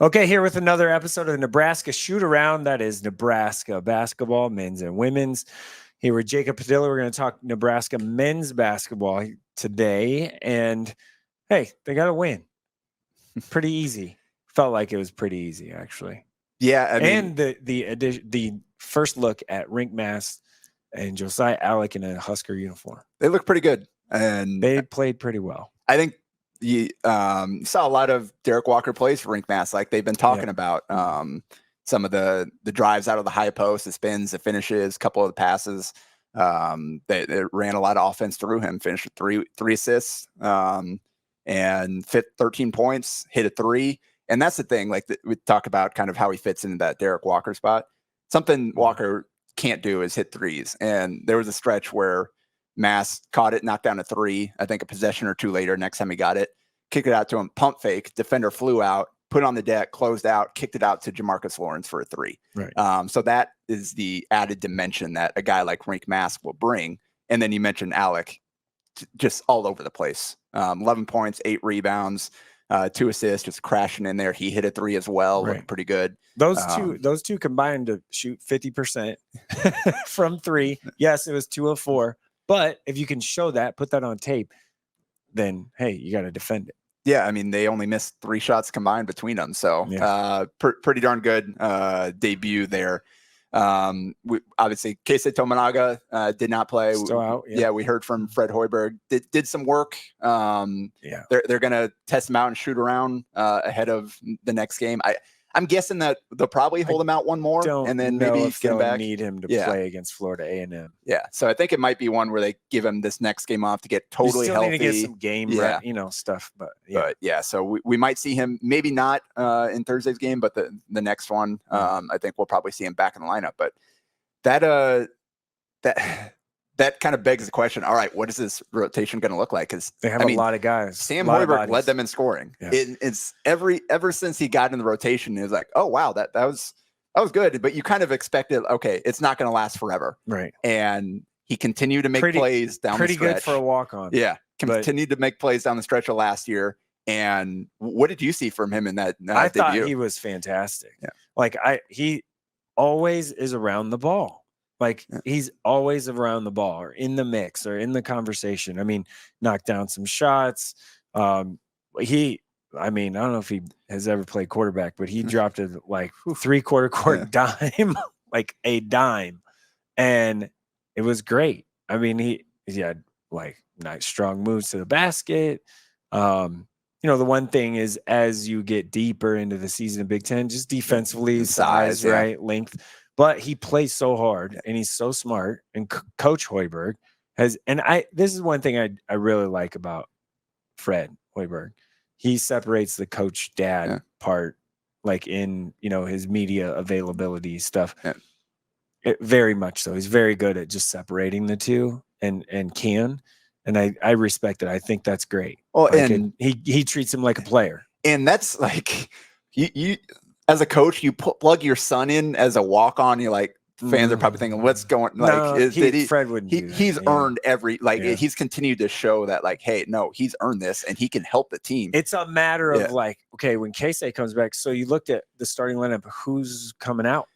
Okay, here with another episode of the Nebraska Shootaround. That is Nebraska basketball, men's and women's. Here with Jacob Padilla. We're going to talk Nebraska men's basketball today. And hey, they got a win. Pretty easy. Felt like it was pretty easy, actually. Yeah, I mean, and the first look at Rink Mass and Josiah Alec in a Husker uniform. They look pretty good, and they played pretty well. I think you saw a lot of Derek Walker plays for Rink Mass, like they've been talking about. Some of the drives out of the high post, the spins, the finishes, a couple of the passes. They ran a lot of offense through him. Finished with three assists, and fit 13 points, hit a three. And that's the thing. Like we talk about, kind of how he fits into that Derek Walker spot. Something Walker can't do is hit threes. And there was a stretch where Mass caught it, knocked down a three. I think a possession or two later, next time he got it, kicked it out to him, pump fake, defender flew out, put on the deck, closed out, kicked it out to Jamarcus Lawrence for a three. Right. So that is the added dimension that a guy like Rink Mass will bring. And then you mentioned Alec, just all over the place. 11 points, 8 rebounds, 2 assists, just crashing in there. He hit a three as well, looking pretty good. Those two combined to shoot 50% from three. Yes, it was 2 of 4. But if you can show that, put that on tape, then, hey, you got to defend it. Yeah, I mean, they only missed 3 shots combined between them. So pretty darn good debut there. Obviously, Keisei Tominaga did not play. Still out. Yeah, we heard from Fred Hoiberg. Did some work. They're going to test him out and shoot around ahead of the next game. I'm guessing that they'll probably hold him out one more, and then maybe get him back. Need him to play against Florida A&M. Yeah, so I think it might be one where they give him this next game off to get totally still healthy. Need to get some game, stuff. But so we might see him, maybe not in Thursday's game, but the next one, I think we'll probably see him back in the lineup. But that kind of begs the question. All right, what is this rotation going to look like? Because they have a lot of guys. Sam Hoiberg led them in scoring. Yeah. It's ever since he got in the rotation, it was like, oh wow, that was good. But you kind of expected, okay, it's not going to last forever, right? And he continued to make plays down the stretch. Pretty good for a walk on. Yeah, continued to make plays down the stretch of last year. And what did you see from him in that? I thought he was fantastic. Yeah. Like he always is around the ball. Like he's always around the ball or in the mix or in the conversation. I mean, knocked down some shots. I don't know if he has ever played quarterback, but he dropped a like 3/4 court dime, like a dime. And it was great. I mean, he had like nice strong moves to the basket. The one thing is, as you get deeper into the season of Big Ten, just defensively, size, right? Length. But he plays so hard and he's so smart. And Coach Hoiberg this is one thing I really like about Fred Hoiberg. He separates the coach dad part, like in, his media availability stuff. Yeah. Very much so. He's very good at just separating the two and I respect it. I think that's great. Well, and he treats him like a player. And that's like you as a coach, you plug your son in as a walk-on. You're like, fans are probably thinking, "What's going?" Fred wouldn't. He's earned every He's continued to show that, like, hey, no, he's earned this, and he can help the team. It's a matter of like, okay, when Keisei comes back, so you looked at the starting lineup. Who's coming out?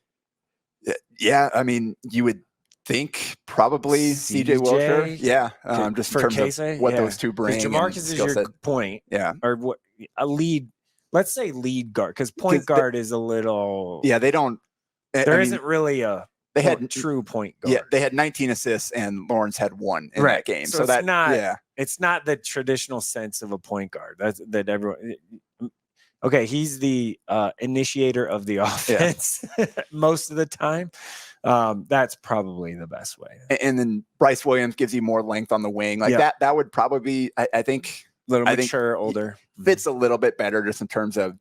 Yeah, I mean, you would think probably CJ Wilcher. Yeah, just in terms Keisei, of what those two bring. Jamarcus is your point. Yeah, or what a lead. Let's say lead guard, because point guard is a little. Yeah, they don't. There isn't really a. They had true point guard. Yeah, they had 19 assists and Lawrence had 1 in that game. So that's not. It's not the traditional sense of a point guard. That everyone. Okay, he's the initiator of the offense most of the time. That's probably the best way. And then Bryce Williams gives you more length on the wing. Like that would probably be. I think. Little mature, older. Fits a little bit better just in terms of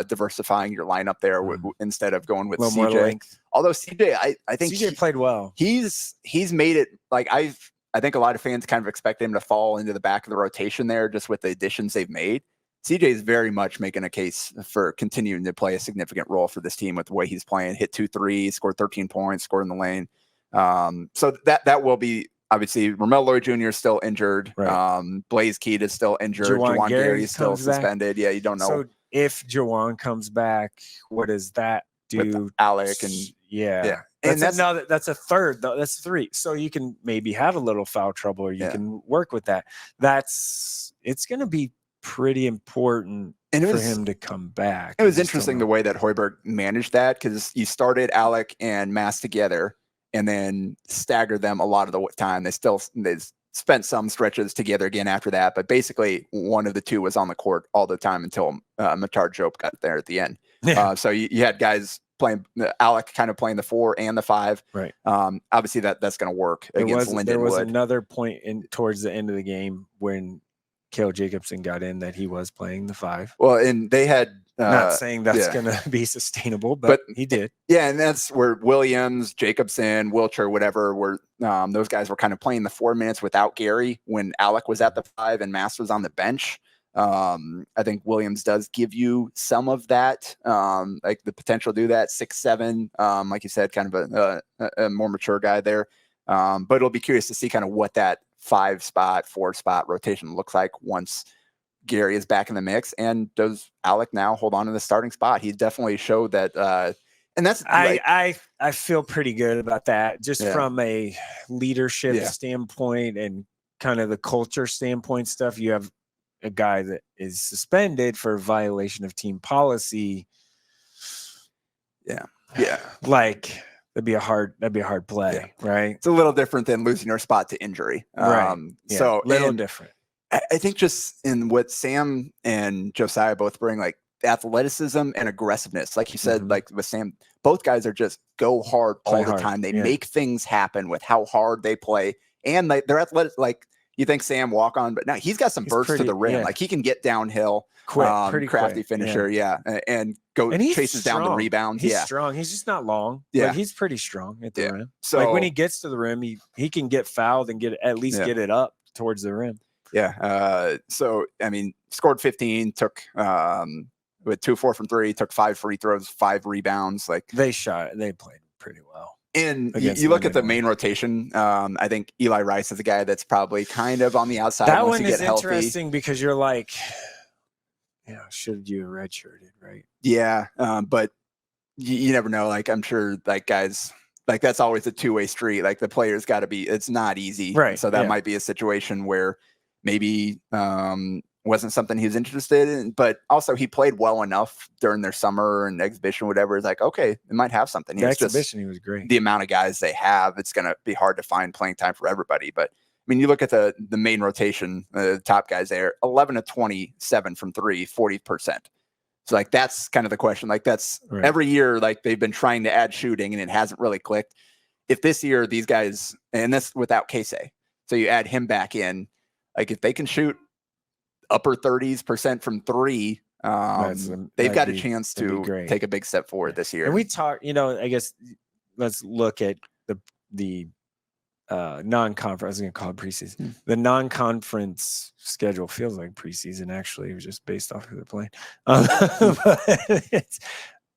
diversifying your lineup there instead of going with CJ. More length. Although CJ, I think CJ played well. He's made it like I think a lot of fans kind of expected him to fall into the back of the rotation there just with the additions they've made. CJ is very much making a case for continuing to play a significant role for this team with the way he's playing. Hit 2 threes, scored 13 points, scored in the lane. So that will be. Obviously, Ramel Lloyd Jr. is still injured. Right. Blaze Keat is still injured. Juwan Gary is still suspended. Yeah, you don't know. So if Jawan comes back, what does that do? With Alec and yeah. That's a third though. That's 3. So you can maybe have a little foul trouble, or you can work with that. It's going to be pretty important for him to come back. It was interesting the way that Hoiberg managed that, because you started Alec and Mass together and then staggered them a lot of the time. They spent some stretches together again after that, but basically one of the two was on the court all the time until Matar Jope got there at the end. Yeah. So you had guys playing, Alec kind of playing the 4 and the 5. Right. Obviously that's going to work against Lindenwood. There was another point towards the end of the game when Cale Jacobson got in that he was playing the 5. Well, and they had not saying that's going to be sustainable, but he did. Yeah, and that's where Williams, Jacobson, Wilcher, whatever, were those guys were kind of playing the 4 minutes without Gary when Alec was at the 5 and Mass was on the bench. I think Williams does give you some of that, like the potential to do that. 6'7", like you said, kind of a more mature guy there. But it'll be curious to see kind of what that 5-spot, 4-spot rotation looks like once Gary is back in the mix. And does Alec now hold on to the starting spot? He definitely showed that. And that's I feel pretty good about that, just from a leadership standpoint and kind of the culture standpoint stuff. You have a guy that is suspended for violation of team policy. Yeah. Like that'd be a hard play, right? It's a little different than losing your spot to injury. Right. So a little different. I think just in what Sam and Josiah both bring, like athleticism and aggressiveness, like you said, like with Sam, both guys are just go hard all the time. They make things happen with how hard they play, and they're athletic. Like you think Sam walk on, but now he's got some bursts to the rim. Like he can get downhill, quick, pretty crafty quick. finisher, and go and chases strong. down the rebound. He's strong. He's just not long. Yeah, like, he's pretty strong at the rim. So like when he gets to the rim, he can get fouled and get it up towards the rim. Yeah. So, I mean, scored 15, took with 2-4 from 3, took 5 free throws, 5 rebounds. Like they played pretty well. And you look at the main rotation. I think Eli Rice is a guy that's probably kind of on the outside. That one is interesting because you're like, should you have redshirted, right? Yeah. But you never know. Like, I'm sure like guys, like that's always a 2-way street. Like the player's got to be, it's not easy. Right. So that might be a situation where maybe wasn't something he was interested in, but also he played well enough during their summer and exhibition, whatever. It's like, okay, it might have something. The exhibition, he was great. The amount of guys they have, it's going to be hard to find playing time for everybody. But I mean, you look at the main rotation, the top guys there, 11 of 27 from 3, 40%. So like, that's kind of the question. Like that's every year, like they've been trying to add shooting and it hasn't really clicked. If this year, these guys, and that's without Casey, so you add him back in, like if they can shoot upper 30% from 3, they've got a chance to take a big step forward this year. And we talk, I guess let's look at the non-conference. I was going to call it preseason. The non-conference schedule feels like preseason. Actually, it was just based off who they're playing. But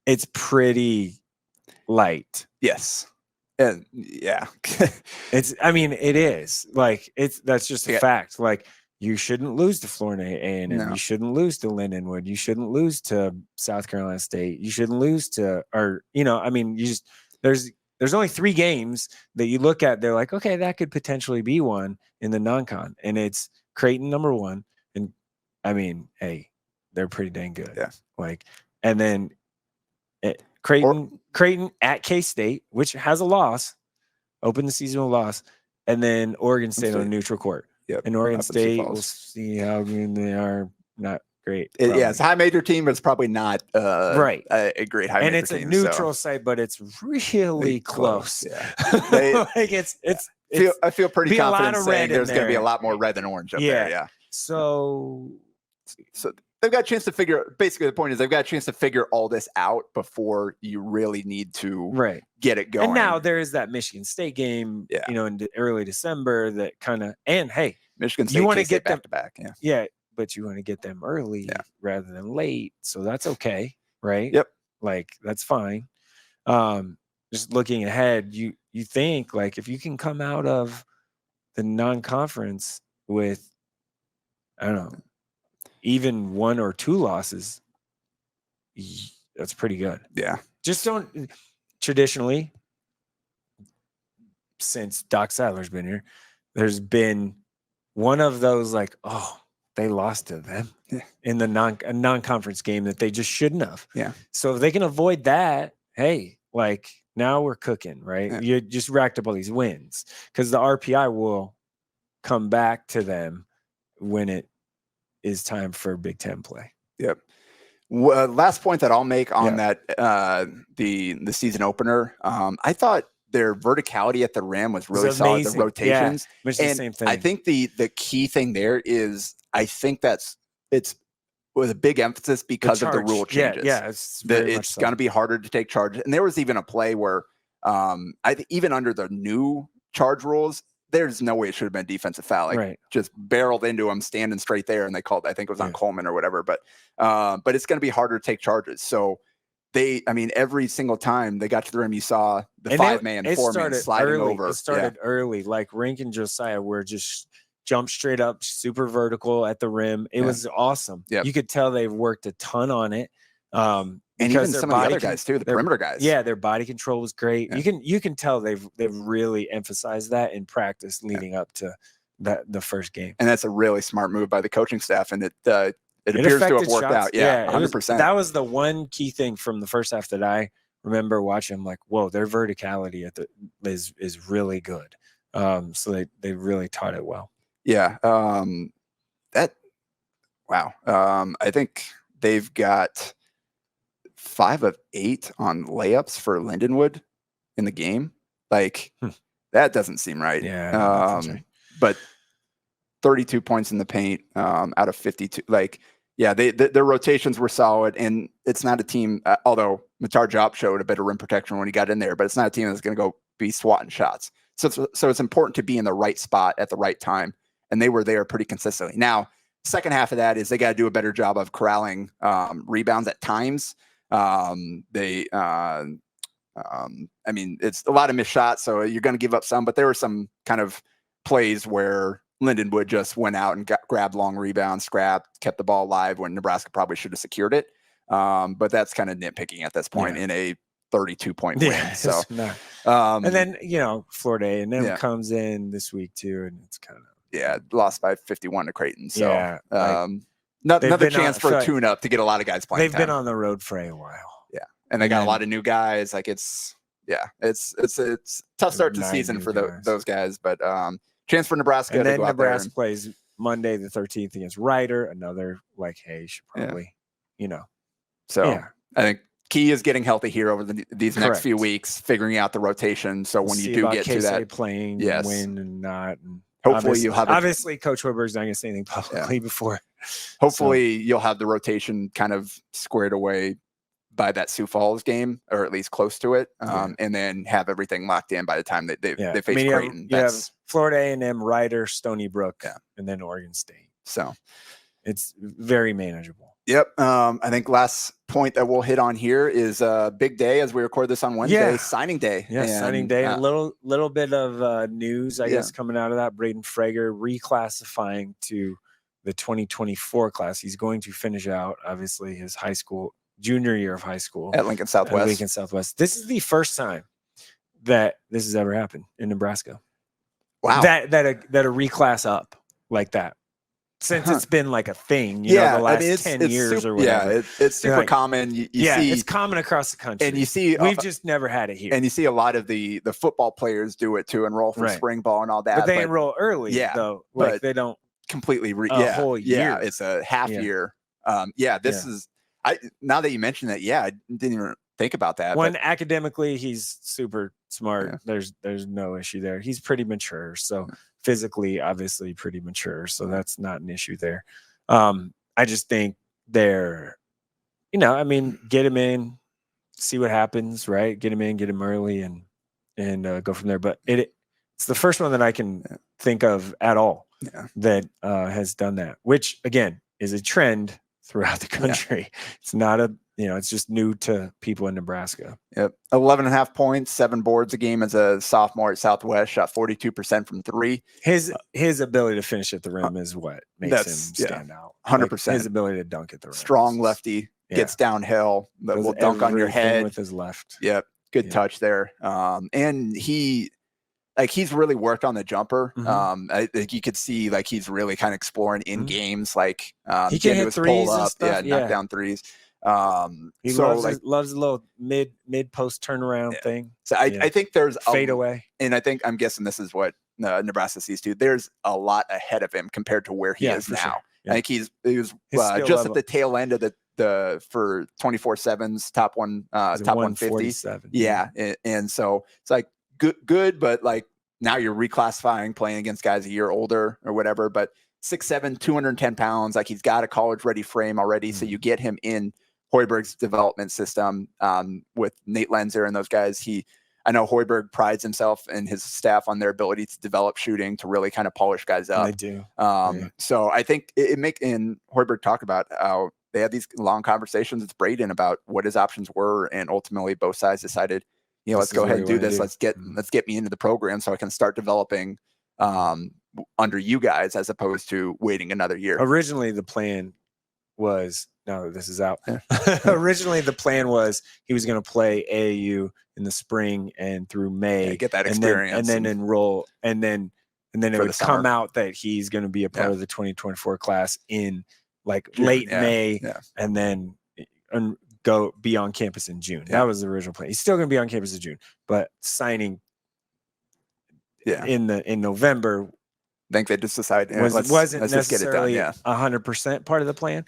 it's pretty light. Yes. And yeah, it is like that's just a fact. Like you shouldn't lose to Florida A&M. You shouldn't lose to Lindenwood. You shouldn't lose to South Carolina State. You shouldn't lose to, there's only 3 games that you look at. They're like, okay, that could potentially be one in the non-con, and it's Creighton number 1. And I mean, hey, they're pretty dang good. Yeah. Like, and then Creighton at K-State, which has a loss, opened the season with a loss, and then Oregon State on a neutral court. Yep. And Oregon State, we'll see how good they are. Not great. It's a high major team, but it's probably not a great high major team. And it's a neutral site, but it's really close. Yeah. Like I feel pretty confident saying there's going to be a lot more red than orange up there. Yeah. So they've got a chance to basically the point is they've got a chance to figure all this out before you really need to get it going. And now there is that Michigan State game, in early December that kind of, and hey, Michigan State, you want to get them back. Yeah. But you want to get them early rather than late. So that's okay. Right. Yep. Like that's fine. Just looking ahead, you think like if you can come out of the non-conference with, I don't know, even 1 or 2 losses, that's pretty good. Yeah. Just don't traditionally, since Doc Sadler's been here, there's been one of those like, oh, they lost to them in the non-conference game that they just shouldn't have. Yeah. So if they can avoid that, hey, like now we're cooking, right? Yeah. You just racked up all these wins because the RPI will come back to them when it is time for Big Ten play. Yep. Last point that I'll make on that, the season opener, I thought their verticality at the rim was really solid. The rotations, which is the same thing. I think the key thing there is I think it's with a big emphasis because of the rule changes. Yeah, it's going to be harder to take charge. And there was even a play where I think even under the new charge rules, there's no way it should have been a defensive foul. Like just barreled into him, standing straight there, and they called. I think it was on Coleman or whatever. But it's going to be harder to take charges. So every single time they got to the rim, you saw the 5-man, 4-man sliding over. It started early. Like Rink and Josiah were just jumped straight up, super vertical at the rim. It was awesome. Yep. You could tell they've worked a ton on it. And even some of the other guys too, the perimeter guys. Yeah, their body control was great. Yeah. You can tell they've really emphasized that in practice leading up to the first game. And that's a really smart move by the coaching staff, and it appears to have worked out. Yeah, 100%. That was the one key thing from the first half that I remember watching. I'm like, whoa, their verticality is really good. So they really taught it well. Yeah. I think they've got 5 of 8 on layups for Lindenwood in the game. Like that doesn't seem right. Yeah. But 32 points in the paint out of 52. Like, yeah, their rotations were solid, and it's not a team. Although Matar Diop showed a bit of rim protection when he got in there, but it's not a team that's going to go be swatting shots. So it's important to be in the right spot at the right time, and they were there pretty consistently. Now, second half of that is they got to do a better job of corralling rebounds at times. It's a lot of missed shots, so you're going to give up some, but there were some kind of plays where Lindenwood just went out and grabbed long rebounds, scrapped, kept the ball alive when Nebraska probably should have secured it. But that's kind of nitpicking at this point in a 32-point win. So, and then, Florida A&M comes in this week too, and it's kind of, lost by 51 to Creighton. So, another chance for a tune-up to get a lot of guys playing. They've been on the road for a while. Yeah. And they got a lot of new guys. Like it's tough start to the season for those guys, but chance for Nebraska. And then Nebraska plays Monday the 13th against Ryder. Another hey, you should probably, So I think key is getting healthy here over these next few weeks, figuring out the rotation. So when you do get to that, playing, win and not, and hopefully you'll have obviously Coach Hoiberg's not going to say anything publicly before. Hopefully you'll have the rotation kind of squared away by that Sioux Falls game, or at least close to it, and then have everything locked in by the time they face Creighton. You have Florida A&M, Ryder, Stony Brook, and then Oregon State. So it's very manageable. Yep. I think last point that we'll hit on here is a big day as we record this on Wednesday, signing day. Yeah, signing day. A little bit of news, I guess, coming out of that. Braden Frager reclassifying to the 2024 class. He's going to finish out, obviously, his junior year of high school at Lincoln Southwest. This is the first time that this has ever happened in Nebraska. Wow. That a reclass up like that. Since it's been like a thing, the last 10 years or whatever. Yeah, it's super common. You see, it's common across the country. And you see, we've just never had it here. And you see a lot of the football players do it to enroll for spring ball and all that. But they enroll early, though. Like they don't completely whole year. Yeah, it's a half year. This is. Now that you mentioned that, I didn't even think about that. Academically, he's super smart. Yeah. There's no issue there. He's pretty mature. So physically, obviously pretty mature. So that's not an issue there. I just think they're, get him in, see what happens, right? Get him in, get him early and go from there. But it's the first one that I can think of at all that has done that, which again is a trend throughout the country. It's not it's just new to people in Nebraska. Yep. 11.5 points, 7 boards a game as a sophomore at Southwest, shot 42% from 3. His ability to finish at the rim is what makes him stand out. 100%. His ability to dunk at the rim. Strong lefty, gets downhill, will dunk on your head with his left. Yep. Good touch there. And he's really worked on the jumper. I think you could see he's really kind of exploring in games, he can hit threes pull up, knock down threes. He loves a little mid post turnaround thing. So I think there's fade away, and I'm guessing this is what Nebraska sees too. There's a lot ahead of him compared to where he is now. Sure. I think he was just at the tail end of the for 24/7's top 150. Yeah, and so it's good, but now you're reclassifying, playing against guys a year older or whatever. But 6'7", 210 pounds, he's got a college ready frame already. So you get him in Hoiberg's development system with Nate Lenzer and those guys. I know Hoiberg prides himself and his staff on their ability to develop shooting to really kind of polish guys up. They do. So I think and Hoiberg talked about how they had these long conversations with Braden about what his options were, and ultimately both sides decided, let's go ahead and do this. Let's get me into the program so I can start developing under you guys as opposed to waiting another year. Originally, the plan was, now that this is out, originally the plan was he was going to play AAU in the spring and through May, get that experience, and then enroll, and then it would come out that he's going to be a part of the 2024 class in late May, and then go be on campus in June. That was the original plan. He's still going to be on campus in June, but signing in November, I think they just decided wasn't let's necessarily just get it done. 100% part of the plan.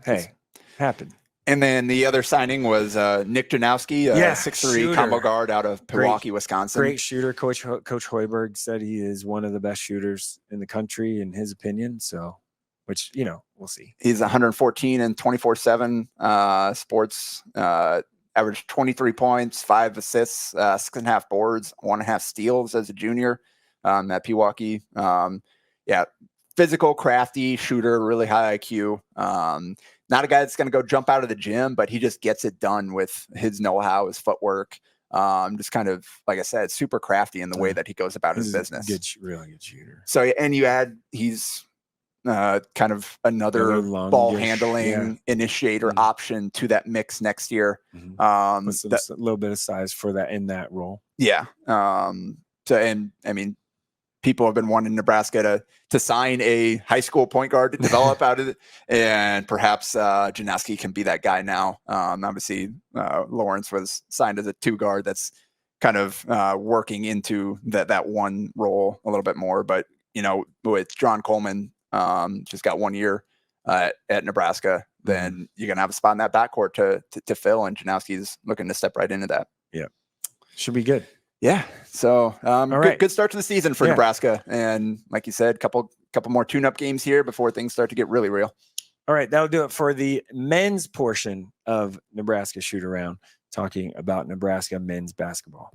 Hey, happened. And then the other signing was Nick Janowski, 6'3" combo guard out of Pewaukee, Wisconsin. Great shooter. Coach Hoiberg said he is one of the best shooters in the country, in his opinion. So, which, we'll see. He's 114 and 24/7 sports, averaged 23 points, 5 assists, 6.5 boards, 1.5 steals as a junior at Pewaukee. Physical, crafty shooter, really high IQ. Not a guy that's going to go jump out of the gym, but he just gets it done with his know-how, his footwork. Just kind of, like I said, super crafty in the way that he goes about his business. Really good shooter. So, and you add, he's kind of another ball handling initiator option to that mix next year. With a little bit of size for that in that role. Yeah. People have been wanting Nebraska to sign a high school point guard to develop out of it, and perhaps Janowski can be that guy now. Obviously, Lawrence was signed as a 2 guard that's kind of working into that one role a little bit more. But with John Coleman, just got 1 year at Nebraska, then you're gonna have a spot in that backcourt to fill, and Janowski's looking to step right into that. Yeah, should be good. Yeah. So, right. Good start to the season for Nebraska. And like you said, couple more tune-up games here before things start to get really real. All right. That'll do it for the men's portion of Nebraska Shoot Around, talking about Nebraska men's basketball.